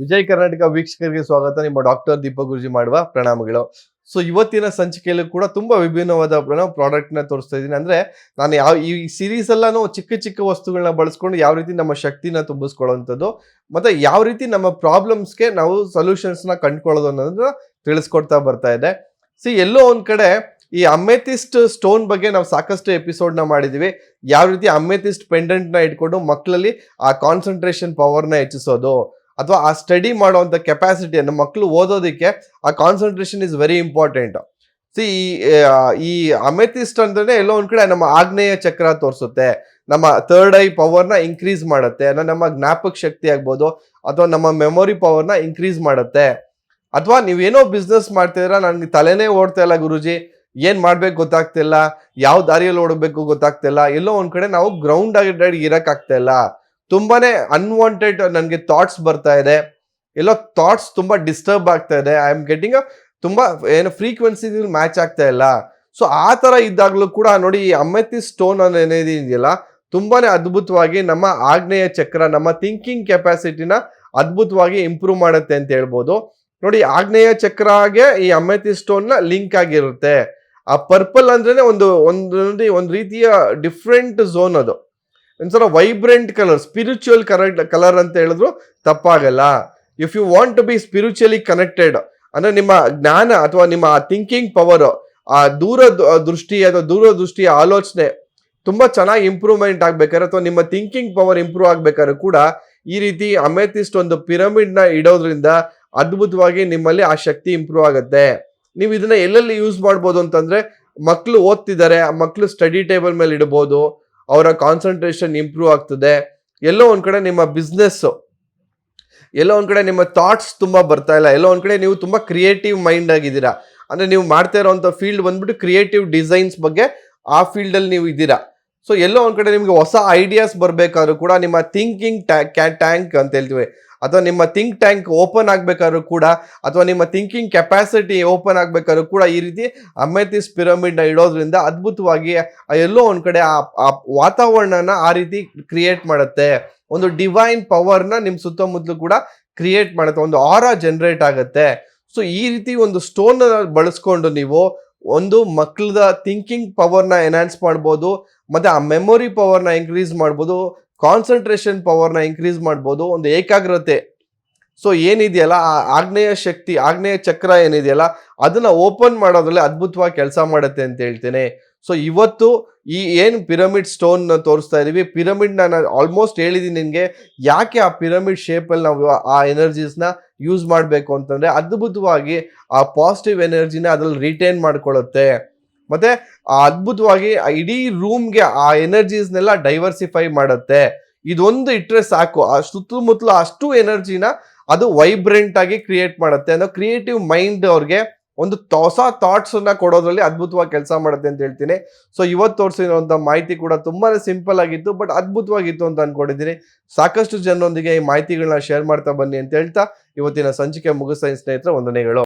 ವಿಜಯ್ ಕರ್ನಾಟಕ ವೀಕ್ಷಕರಿಗೆ ಸ್ವಾಗತ. ನಿಮ್ಮ ಡಾಕ್ಟರ್ ದೀಪಕ್ ಗುರುಜಿ ಮಾಡುವ ಪ್ರಣಾಮಗಳು. ಸೊ ಇವತ್ತಿನ ಸಂಚಿಕೆಯಲ್ಲೂ ಕೂಡ ತುಂಬಾ ವಿಭಿನ್ನವಾದ ಪ್ರಾಡಕ್ಟ್ ನ ತೋರಿಸ್ತಾ ಇದ್ದೀನಿ. ಅಂದ್ರೆ ನಾನು ಈ ಸೀರೀಸ್ ಎಲ್ಲಾನು ಚಿಕ್ಕ ಚಿಕ್ಕ ವಸ್ತುಗಳನ್ನ ಬಳಸ್ಕೊಂಡು ಯಾವ ರೀತಿ ನಮ್ಮ ಶಕ್ತಿನ ತುಂಬಿಸ್ಕೊಳ್ಳುವಂಥದ್ದು ಮತ್ತೆ ಯಾವ ರೀತಿ ನಮ್ಮ ಪ್ರಾಬ್ಲಮ್ಸ್ಗೆ ನಾವು ಸೊಲ್ಯೂಷನ್ಸ್ ನ ಕಂಡುಕೊಳ್ಳೋದು ಅನ್ನೋದನ್ನ ತಿಳಿಸ್ಕೊಡ್ತಾ ಬರ್ತಾ ಇದೆ. ಎಲ್ಲೋ ಒಂದ್ ಕಡೆ ಈ ಅಮೆಥಿಸ್ಟ್ ಸ್ಟೋನ್ ಬಗ್ಗೆ ನಾವು ಸಾಕಷ್ಟು ಎಪಿಸೋಡ್ ನ ಮಾಡಿದೀವಿ. ಯಾವ ರೀತಿ ಅಮೆಥಿಸ್ಟ್ ಪೆಂಡೆಂಟ್ ನ ಇಟ್ಕೊಂಡು ಮಕ್ಕಳಲ್ಲಿ ಆ ಕಾನ್ಸಂಟ್ರೇಷನ್ ಪವರ್ ನ ಹೆಚ್ಚಿಸೋದು ಅಥವಾ ಆ ಸ್ಟಡಿ ಮಾಡುವಂತ ಕೆಪಾಸಿಟಿಯನ್ನು ಮಕ್ಕಳು ಓದೋದಕ್ಕೆ ಆ ಕಾನ್ಸಂಟ್ರೇಷನ್ ಇಸ್ ವೆರಿ ಇಂಪಾರ್ಟೆಂಟ್. ಈ ಅಮೆಥಿಸ್ಟ್ ಅಂದ್ರೆ ಎಲ್ಲೋ ಒಂದ್ ಕಡೆ ನಮ್ಮ ಆಗ್ನೇಯ ಚಕ್ರ ತೋರಿಸುತ್ತೆ, ನಮ್ಮ ಥರ್ಡ್ ಐ ಪವರ್ ನ ಇನ್ಕ್ರೀಸ್ ಮಾಡುತ್ತೆ, ನಮ್ಮ ಜ್ಞಾಪಕ ಶಕ್ತಿ ಆಗ್ಬೋದು ಅಥವಾ ನಮ್ಮ ಮೆಮೊರಿ ಪವರ್ ನ ಇನ್ಕ್ರೀಸ್ ಮಾಡುತ್ತೆ. ಅಥವಾ ನೀವೇನೋ ಬಿಸ್ನೆಸ್ ಮಾಡ್ತಿದ್ರ, ನನ್ಗೆ ತಲೆನೇ ಓಡ್ತಾ ಇಲ್ಲ ಗುರುಜಿ, ಏನ್ ಮಾಡ್ಬೇಕು ಗೊತ್ತಾಗ್ತಿಲ್ಲ, ಯಾವ ದಾರಿಯಲ್ಲಿ ಓಡಬೇಕು ಗೊತ್ತಾಗ್ತಿಲ್ಲ, ಎಲ್ಲೋ ಒಂದ್ ಕಡೆ ನಾವು ಗ್ರೌಂಡ್ ಆಗಿ ಇರಕ್ ಆಗ್ತಾ ಇಲ್ಲ, ತುಂಬಾನೇ ಅನ್ವಾಂಟೆಡ್ ನನ್ಗೆ ಥಾಟ್ಸ್ ಬರ್ತಾ ಇದೆ, ಎಲ್ಲೋ ಥಾಟ್ಸ್ ತುಂಬಾ ಡಿಸ್ಟರ್ಬ್ ಆಗ್ತಾ ಇದೆ, ಐ ಆಮ್ ಗೆಟಿಂಗ್ ತುಂಬಾ ಏನು ಫ್ರೀಕ್ವೆನ್ಸಿ ಮ್ಯಾಚ್ ಆಗ್ತಾ ಇಲ್ಲ. ಸೊ ಆ ತರ ಇದ್ದಾಗ್ಲೂ ಕೂಡ ನೋಡಿ, ಈ ಅಮೆಥಿಸ್ಟ್ ಸ್ಟೋನ್ ಅನ್ನೋದೇನಿದೆಯಲ್ಲ ತುಂಬಾನೇ ಅದ್ಭುತವಾಗಿ ನಮ್ಮ ಆಗ್ನೇಯ ಚಕ್ರ, ನಮ್ಮ ಥಿಂಕಿಂಗ್ ಕೆಪಾಸಿಟಿನ ಅದ್ಭುತವಾಗಿ ಇಂಪ್ರೂವ್ ಮಾಡುತ್ತೆ ಅಂತ ಹೇಳ್ಬೋದು. ನೋಡಿ, ಆಗ್ನೇಯ ಚಕ್ರಗೆ ಈ ಅಮೆಥಿಸ್ಟ್ ಸ್ಟೋನ್ ನ ಲಿಂಕ್ ಆಗಿರುತ್ತೆ. ಆ ಪರ್ಪಲ್ ಅಂದ್ರೇನೆ ಒಂದು ರೀತಿಯ ಡಿಫ್ರೆಂಟ್ ಝೋನ್, ಅದು ಒಂದ್ಸಲ ವೈಬ್ರೆಂಟ್ ಕಲರ್, ಸ್ಪಿರಿಚುವಲ್ ಕಲರ್ ಅಂತ ಹೇಳಿದ್ರು ತಪ್ಪಾಗಲ್ಲ. If you want to be spiritually connected ಅಂದ್ರೆ ನಿಮ್ಮ ಜ್ಞಾನ ಅಥವಾ ನಿಮ್ಮ ಥಿಂಕಿಂಗ್ ಪವರ್, ಆ ದೂರದೃಷ್ಟಿಯ ಆಲೋಚನೆ ತುಂಬಾ ಚೆನ್ನಾಗಿ ಇಂಪ್ರೂವ್ಮೆಂಟ್ ಆಗ್ಬೇಕಾದ್ರೆ ಅಥವಾ ನಿಮ್ಮ ಥಿಂಕಿಂಗ್ ಪವರ್ ಇಂಪ್ರೂವ್ ಆಗ್ಬೇಕಾದ್ರೆ ಕೂಡ ಈ ರೀತಿ ಅಮೆಥಿಸ್ಟ್ ಒಂದು ಪಿರಮಿಡ್ ನ ಇಡೋದ್ರಿಂದ ಅದ್ಭುತವಾಗಿ ನಿಮ್ಮಲ್ಲಿ ಆ ಶಕ್ತಿ ಇಂಪ್ರೂವ್ ಆಗುತ್ತೆ. ನೀವು ಇದನ್ನ ಎಲ್ಲೆಲ್ಲಿ ಯೂಸ್ ಮಾಡ್ಬೋದು ಅಂತಂದ್ರೆ, ಮಕ್ಕಳು ಓದ್ತಿದ್ದಾರೆ, ಆ ಮಕ್ಕಳು ಸ್ಟಡಿ ಟೇಬಲ್ ಮೇಲೆ ಇಡಬಹುದು, ಅವರ ಕಾನ್ಸಂಟ್ರೇಷನ್ ಇಂಪ್ರೂವ್ ಆಗ್ತದೆ. ಎಲ್ಲೋ ಒಂದ್ ಕಡೆ ನಿಮ್ಮ ಬಿಸ್ನೆಸ್, ಎಲ್ಲೋ ಒಂದ್ ಕಡೆ ನಿಮ್ಮ ಥಾಟ್ಸ್ ತುಂಬಾ ಬರ್ತಾ ಇಲ್ಲ, ಎಲ್ಲೋ ಒಂದ್ ಕಡೆ ನೀವು ತುಂಬಾ ಕ್ರಿಯೇಟಿವ್ ಮೈಂಡ್ ಆಗಿದ್ದೀರಾ, ಅಂದ್ರೆ ನೀವು ಮಾಡ್ತಾ ಇರೋಂಥ ಫೀಲ್ಡ್ ಬಂದ್ಬಿಟ್ಟು ಕ್ರಿಯೇಟಿವ್ ಡಿಸೈನ್ಸ್ ಬಗ್ಗೆ ಆ ಫೀಲ್ಡ್ ಅಲ್ಲಿ ನೀವು ಇದ್ದೀರಾ. ಸೊ ಎಲ್ಲೋ ಒಂದ್ ಕಡೆ ನಿಮ್ಗೆ ಹೊಸ ಐಡಿಯಾಸ್ ಬರ್ಬೇಕಾದ್ರೂ ಕೂಡ ನಿಮ್ಮ ಥಿಂಕಿಂಗ್ ಟ್ಯಾಂಕ್ ಅಂತ ಹೇಳ್ತೀವಿ, ಅಥವಾ ನಿಮ್ಮ ಥಿಂಕ್ ಟ್ಯಾಂಕ್ ಓಪನ್ ಆಗ್ಬೇಕಾದ್ರೂ ಕೂಡ, ಅಥವಾ ನಿಮ್ಮ ಥಿಂಕಿಂಗ್ ಕೆಪಾಸಿಟಿ ಓಪನ್ ಆಗ್ಬೇಕಾದ್ರೂ ಕೂಡ ಈ ರೀತಿ ಅಮೆಥಿಸ್ಟ್ ಪಿರಮಿಡ್ ನ ಇಡೋದ್ರಿಂದ ಅದ್ಭುತವಾಗಿ ಎಲ್ಲೋ ಒಂದ್ ಕಡೆ ಆ ವಾತಾವರಣನ ಆ ರೀತಿ ಕ್ರಿಯೇಟ್ ಮಾಡುತ್ತೆ. ಒಂದು ಡಿವೈನ್ ಪವರ್ ನ ನಿಮ್ ಸುತ್ತಮುತ್ತಲು ಕೂಡ ಕ್ರಿಯೇಟ್ ಮಾಡುತ್ತೆ, ಒಂದು ಆರಾ ಜನರೇಟ್ ಆಗುತ್ತೆ. ಸೊ ಈ ರೀತಿ ಒಂದು ಸ್ಟೋನ್ ಬಳಸ್ಕೊಂಡು ನೀವು ಒಂದು ಮಕ್ಕಳದ ಥಿಂಕಿಂಗ್ ಪವರ್ ನ ಎನ್ಹಾನ್ಸ್ ಮಾಡ್ಬೋದು, ಮತ್ತೆ ಆ ಮೆಮೊರಿ ಪವರ್ ನ ಇನ್ಕ್ರೀಸ್ ಮಾಡ್ಬೋದು, ಕಾನ್ಸಂಟ್ರೇಷನ್ ಪವರ್ ನ ಇನ್ಕ್ರೀಸ್ ಮಾಡ್ಬೋದು, ಒಂದು ಏಕಾಗ್ರತೆ. ಸೊ ಏನಿದೆಯಲ್ಲ ಆ ಆಗ್ನೇಯ ಶಕ್ತಿ, ಆಗ್ನೇಯ ಚಕ್ರ ಏನಿದೆಯಲ್ಲ ಅದನ್ನ ಓಪನ್ ಮಾಡೋದ್ರಲ್ಲಿ ಅದ್ಭುತವಾಗಿ ಕೆಲಸ ಮಾಡುತ್ತೆ ಅಂತ ಹೇಳ್ತೇನೆ. ಸೊ ಇವತ್ತು ಈ ಏನು ಪಿರಮಿಡ್ ಸ್ಟೋನ್ ತೋರಿಸ್ತಾ ಇದೀವಿ, ಪಿರಮಿಡ್ ನಾನು ಆಲ್ಮೋಸ್ಟ್ ಹೇಳಿದೀನಿ ನಿನ್ಗೆ, ಯಾಕೆ ಆ ಪಿರಮಿಡ್ ಶೇಪ್ ಅಲ್ಲಿ ನಾವು ಆ ಎನರ್ಜೀಸ್ ನ ಯೂಸ್ ಮಾಡಬೇಕು ಅಂತಂದ್ರೆ ಅದ್ಭುತವಾಗಿ ಆ ಪಾಸಿಟಿವ್ ಎನರ್ಜಿನ ಅದ್ರಲ್ಲಿ ರಿಟೈನ್ ಮಾಡ್ಕೊಳ್ಳುತ್ತೆ, ಮತ್ತೆ ಅದ್ಭುತವಾಗಿ ಇಡೀ ರೂಮ್ಗೆ ಆ ಎನರ್ಜೀಸ್ನೆಲ್ಲ ಡೈವರ್ಸಿಫೈ ಮಾಡುತ್ತೆ. ಇದೊಂದು ಇಟ್ರೆ ಸಾಕು, ಆ ಸುತ್ತಮುತ್ತಲು ಅಷ್ಟು ಎನರ್ಜಿನ ಅದು ವೈಬ್ರೆಂಟ್ ಆಗಿ ಕ್ರಿಯೇಟ್ ಮಾಡುತ್ತೆ. ಅಂದ್ರೆ ಕ್ರಿಯೇಟಿವ್ ಮೈಂಡ್ ಅವ್ರಿಗೆ ಒಂದು ಹೊಸ ಥಾಟ್ಸ್ ಅನ್ನ ಕೊಡೋದ್ರಲ್ಲಿ ಅದ್ಭುತವಾಗಿ ಕೆಲಸ ಮಾಡುತ್ತೆ ಅಂತ ಹೇಳ್ತೀನಿ. ಸೊ ಇವತ್ತು ತೋರಿಸಿರುವಂತ ಮಾಹಿತಿ ಕೂಡ ತುಂಬಾನೇ ಸಿಂಪಲ್ ಆಗಿತ್ತು, ಬಟ್ ಅದ್ಭುತವಾಗಿತ್ತು ಅಂತ ಅನ್ಕೊಂಡಿದ್ದೀನಿ. ಸಾಕಷ್ಟು ಜನರೊಂದಿಗೆ ಈ ಮಾಹಿತಿಗಳನ್ನ ಶೇರ್ ಮಾಡ್ತಾ ಬನ್ನಿ ಅಂತ ಹೇಳ್ತಾ ಇವತ್ತಿನ ಸಂಚಿಕೆ ಮುಗಿಸ್ತಾ ಸ್ನೇಹಿತರೆ, ವಂದನೆಗಳು.